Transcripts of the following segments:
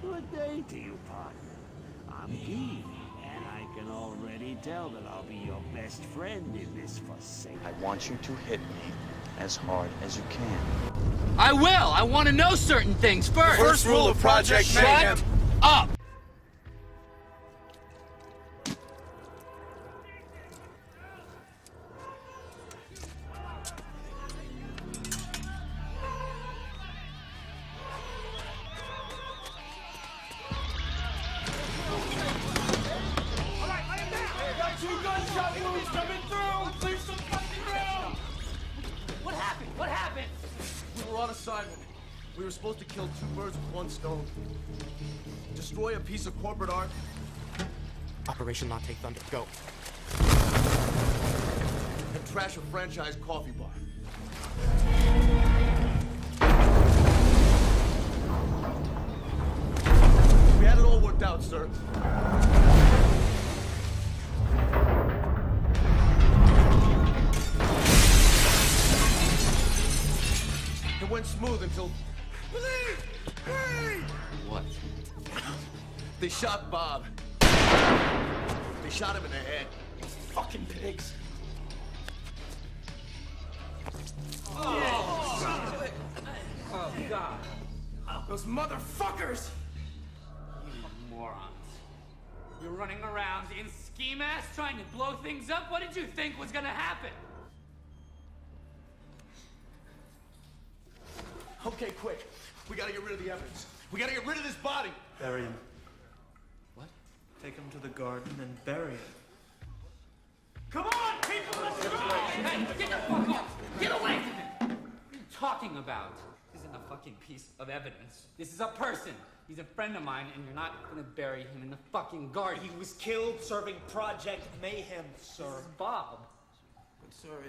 Good day to you, partner. I'm Phys, and I can already tell that I'll be your best friend in this forsaken. I want you to hit me as hard as you can. I will! I want to know certain things first! First rule of Project Mayhem. Shut up! What happened? We were on assignment. We were supposed to kill 2 birds with 1 stone. Destroy a piece of corporate art. Operation Not Take Thunder, go. And trash a franchise coffee bar. We had it all worked out, sir. It went smooth until... What? They shot Bob. They shot him in the head. Fucking pigs. Oh, God. Those motherfuckers! You morons. You're running around in ski masks trying to blow things up? What did you think was gonna happen? Okay, quick. We gotta get rid of the evidence. We gotta get rid of this body. Bury him. What? Take him to the garden and bury him. Come on, people! Let's go! Hey, get the fuck off! Get away from him! What are you talking about? This isn't a fucking piece of evidence. This is a person. He's a friend of mine, and you're not gonna bury him in the fucking garden. He was killed serving Project Mayhem, sir. This is Bob. But sir,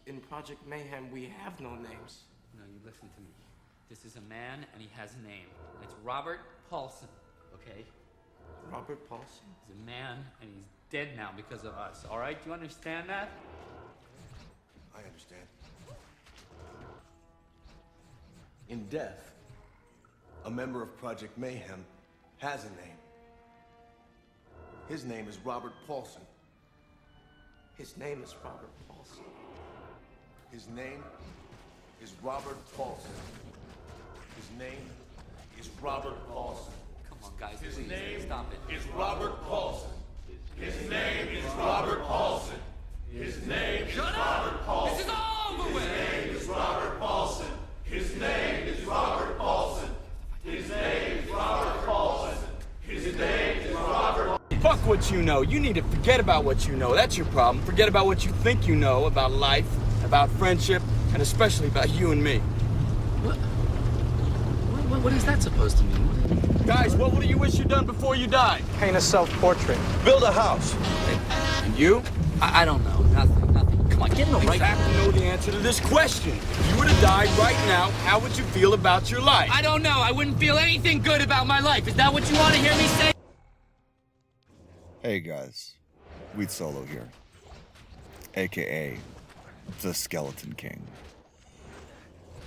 in Project Mayhem, we have no names. No, you listen to me. This is a man, and he has a name. And it's Robert Paulson, okay? Robert Paulson? He's a man, and he's dead now because of us, all right? Do you understand that? I understand. In death, a member of Project Mayhem has a name. His name is Robert Paulson. His name is Robert Paulson. His name is Robert Paulson. His name is Robert Paulson. Come on, guys, His please, name stop it. is Robert Paulson. His name is Robert Paulson. His name is Robert Paulson. This is all over with! His name is Robert Paulson. His name is Robert Paulson. His name is Robert Paulson. His name is Robert. Fuck what you know. You need to forget about what you know. That's your problem. Forget about what you think you know about life, about friendship, and especially about you and me. What is that supposed to mean? Guys, what do you wish you'd done before you died? Paint a self-portrait. Build a house. And you? I don't know. Nothing. Come on, get in the You right... have to know the answer to this question. If you were to die right now, how would you feel about your life? I don't know. I wouldn't feel anything good about my life. Is that what you want to hear me say? Hey guys, Weed Solo here, aka the Skeleton King.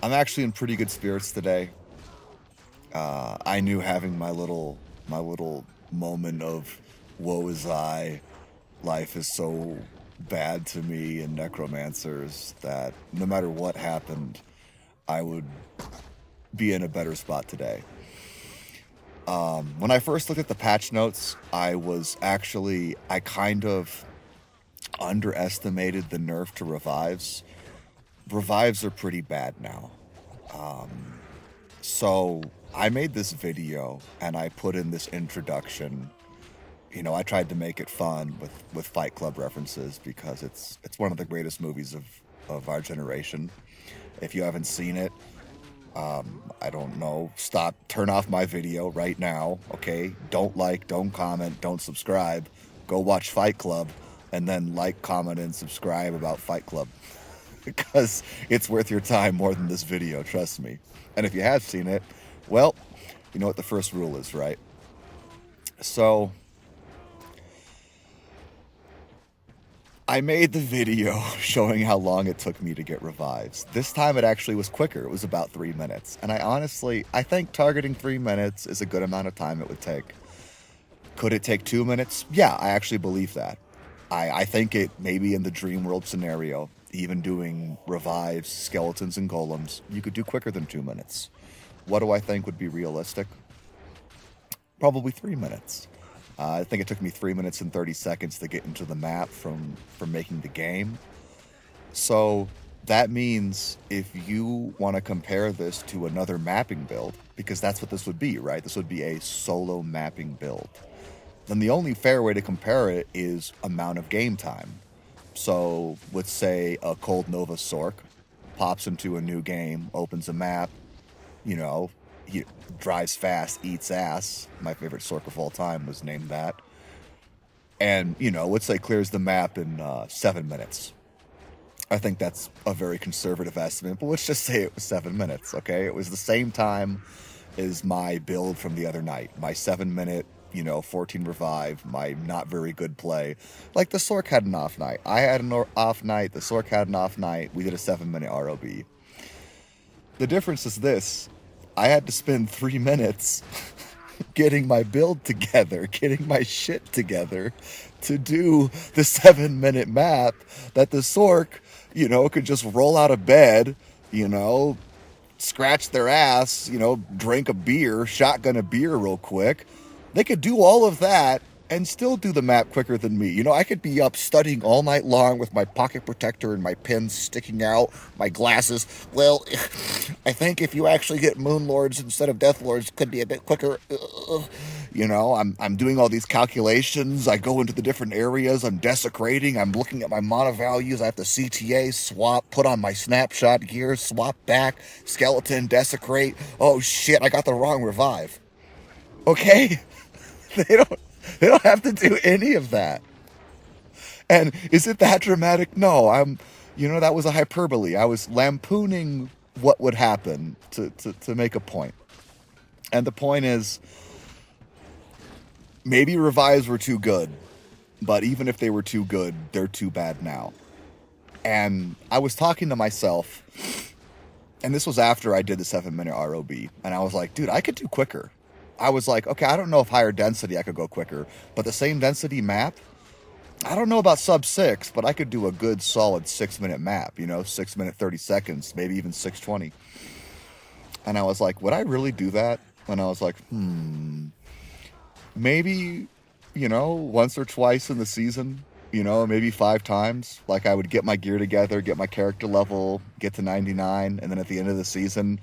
I'm actually in pretty good spirits today. I knew having my little moment of woe is I, life is so bad to me and necromancers that no matter what happened, I would be in a better spot today. When I first looked at the patch notes, I kind of underestimated the nerf to revives. Revives are pretty bad now. So I made this video and I put in this introduction. You know, I tried to make it fun with Fight Club references because it's one of the greatest movies of our generation. If you haven't seen it, I don't know, turn off my video right now, okay? Don't like, don't comment, don't subscribe. Go watch Fight Club and then like, comment, and subscribe about Fight Club because it's worth your time more than this video, trust me. And if you have seen it, well, you know what the first rule is, right? So, I made the video showing how long it took me to get revives. This time it actually was quicker. It was about 3 minutes. And I think targeting 3 minutes is a good amount of time it would take. Could it take 2 minutes? Yeah, I actually believe that. I think it, maybe in the dream world scenario, even doing revives, skeletons, and golems, you could do quicker than 2 minutes. What do I think would be realistic? Probably 3 minutes. I think it took me 3 minutes and 30 seconds to get into the map from making the game. So that means if you want to compare this to another mapping build, because that's what this would be, right? This would be a solo mapping build. Then the only fair way to compare it is amount of game time. So let's say a Cold Nova Sork pops into a new game, opens a map, you know, he drives fast, eats ass. My favorite Sork of all time was named that. And, you know, let's say clears the map in 7 minutes. I think that's a very conservative estimate, but let's just say it was 7 minutes, okay? It was the same time as my build from the other night. My 7 minute, 14 revive, my not very good play. Like, the Sork had an off night. I had an off night. The Sork had an off night. We did a 7 minute ROB. The difference is this. I had to spend 3 minutes getting my build together, getting my shit together to do the 7 minute map that the Sork, could just roll out of bed, scratch their ass, drink a beer, shotgun a beer real quick. They could do all of that and still do the map quicker than me. I could be up studying all night long with my pocket protector and my pins sticking out, my glasses. Well, I think if you actually get Moon Lords instead of Death Lords, it could be a bit quicker. I'm doing all these calculations. I go into the different areas. I'm desecrating. I'm looking at my mana values. I have to CTA, swap, put on my snapshot gear, swap back, skeleton, desecrate. Oh shit, I got the wrong revive. Okay? They don't have to do any of that. And is it that dramatic? No, that was a hyperbole. I was lampooning what would happen to make a point. And the point is, maybe revives were too good, but even if they were too good, they're too bad now. And I was talking to myself, and this was after I did the 7 minute ROB, and I was like, dude, I could do quicker. I was like, okay, I don't know if higher density I could go quicker, but the same density map, I don't know about sub 6, but I could do a good solid 6 minute map, 6 minute 30 seconds, maybe even 6:20. And I was like, would I really do that? And I was like, maybe, once or twice in the season, maybe 5 times. Like, I would get my gear together, get my character level, get to 99, and then at the end of the season,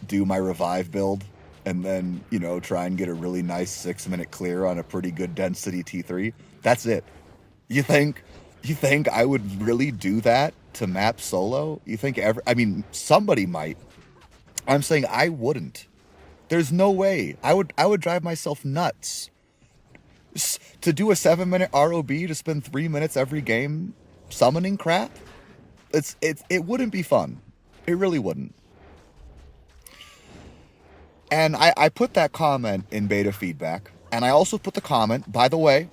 do my revive build. And then, try and get a really nice 6 minute clear on a pretty good density T3. That's it. You think I would really do that to map solo? You think somebody might. I'm saying I wouldn't. There's no way. I would drive myself nuts. To do a 7 minute ROB to spend 3 minutes every game summoning crap? It wouldn't be fun. It really wouldn't. And I put that comment in beta feedback, and I also put the comment, by the way,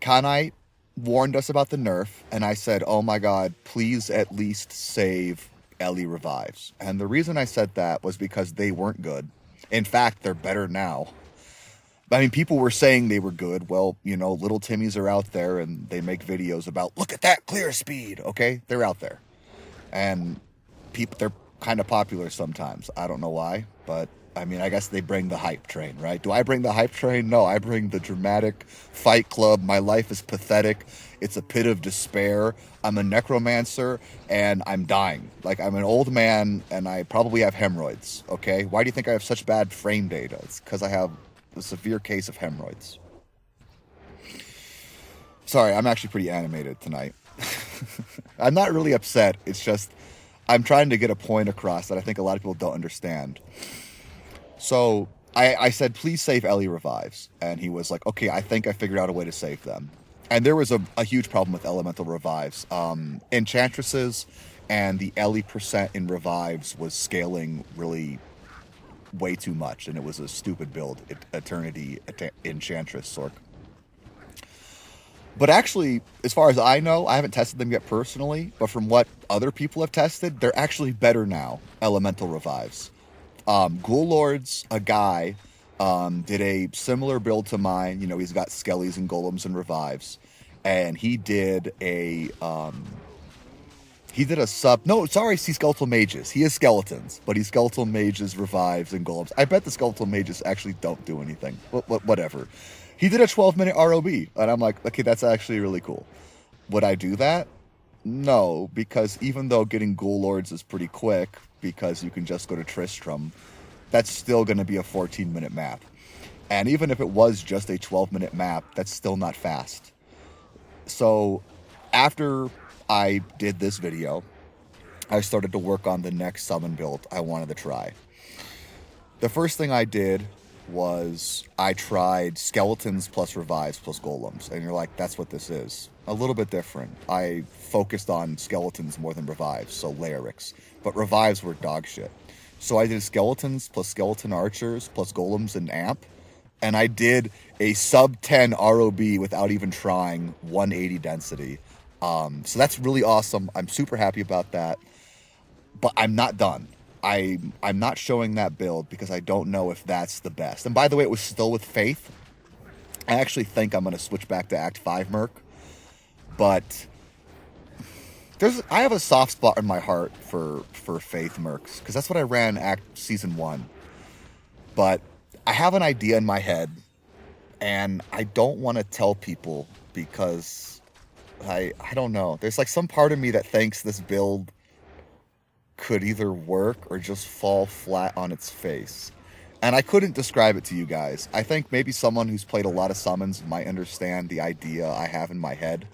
Kanai warned us about the nerf, and I said, oh my god, please at least save Ele Revives. And the reason I said that was because they weren't good. In fact, they're better now. People were saying they were good. Well, little Timmies are out there, and they make videos about, look at that clear speed, okay? They're out there. And they're kind of popular sometimes. I don't know why, but I guess they bring the hype train, right? Do I bring the hype train? No, I bring the dramatic fight club. My life is pathetic. It's a pit of despair. I'm a necromancer, and I'm dying. Like, I'm an old man, and I probably have hemorrhoids, okay? Why do you think I have such bad frame data? It's because I have a severe case of hemorrhoids. Sorry, I'm actually pretty animated tonight. I'm not really upset. It's just I'm trying to get a point across that I think a lot of people don't understand. So I said, please save Ele Revives. And he was like, okay, I think I figured out a way to save them. And there was a huge problem with Elemental Revives. Enchantresses and the Ele percent in Revives was scaling really way too much. And it was a stupid build, Eternity Enchantress Sork. But actually, as far as I know, I haven't tested them yet personally, but from what other people have tested, they're actually better now, elemental revives. Ghoul Lords, a guy, did a similar build to mine. You know, he's got skellies and golems and revives. And he did a see skeletal mages. He has skeletons, but he's skeletal mages, revives, and golems. I bet the skeletal mages actually don't do anything. Whatever. He did a 12-minute ROB, and I'm like, okay, that's actually really cool. Would I do that? No, because even though getting Ghoul Lords is pretty quick, because you can just go to Tristram, that's still going to be a 14-minute map. And even if it was just a 12-minute map, that's still not fast. So after I did this video, I started to work on the next summon build I wanted to try. The first thing I did was I tried skeletons plus revives plus golems, and you're like, that's what this is. A little bit different. I focused on skeletons more than revives, so Laerix, but revives were dog shit. So I did skeletons plus skeleton archers plus golems and amp, and I did a sub 10 ROB without even trying 180 density. So that's really awesome. I'm super happy about that, but I'm not done. I'm not showing that build because I don't know if that's the best. And by the way, it was still with Faith. I actually think I'm going to switch back to Act 5 Merc. But I have a soft spot in my heart for Faith Mercs, because that's what I ran Season 1. But I have an idea in my head, and I don't want to tell people because I don't know. There's like some part of me that thinks this build could either work or just fall flat on its face. And I couldn't describe it to you guys. I think maybe someone who's played a lot of summons might understand the idea I have in my head.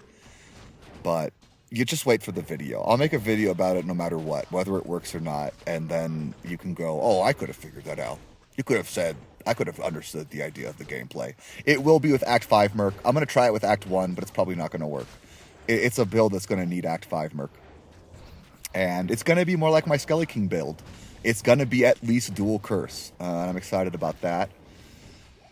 But you just wait for the video. I'll make a video about it no matter what, whether it works or not. And then you can go, oh, I could have figured that out. You could have said, I could have understood the idea of the gameplay. It will be with Act 5 Merc. I'm going to try it with Act 1, but it's probably not going to work. It's a build that's going to need Act 5 Merc. And it's going to be more like my Skelly King build. It's going to be at least dual curse. And I'm excited about that.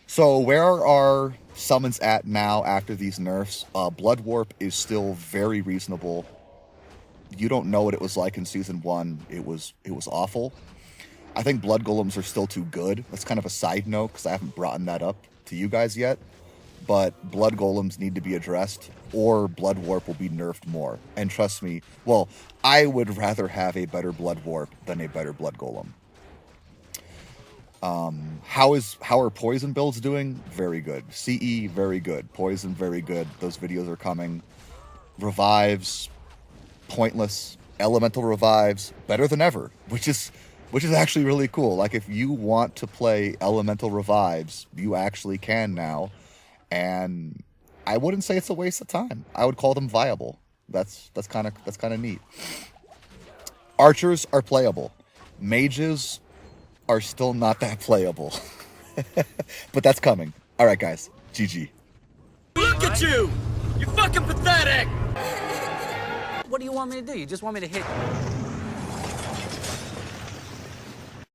So where are our summons at now after these nerfs? Blood Warp is still very reasonable. You don't know what it was like in Season 1. It was awful. I think Blood Golems are still too good. That's kind of a side note because I haven't brought that up to you guys yet. But Blood Golems need to be addressed, or Blood Warp will be nerfed more. And trust me, well, I would rather have a better Blood Warp than a better Blood Golem. How are Poison builds doing? Very good. CE, very good. Poison, very good. Those videos are coming. Revives, pointless. Elemental revives, better than ever, which is actually really cool. Like, if you want to play elemental revives, you actually can now. And I wouldn't say it's a waste of time. I would call them viable. That's kind of neat. Archers are playable. Mages are still not that playable. But that's coming. All right, guys. GG. Look at you! You're fucking pathetic! What do you want me to do? You just want me to hit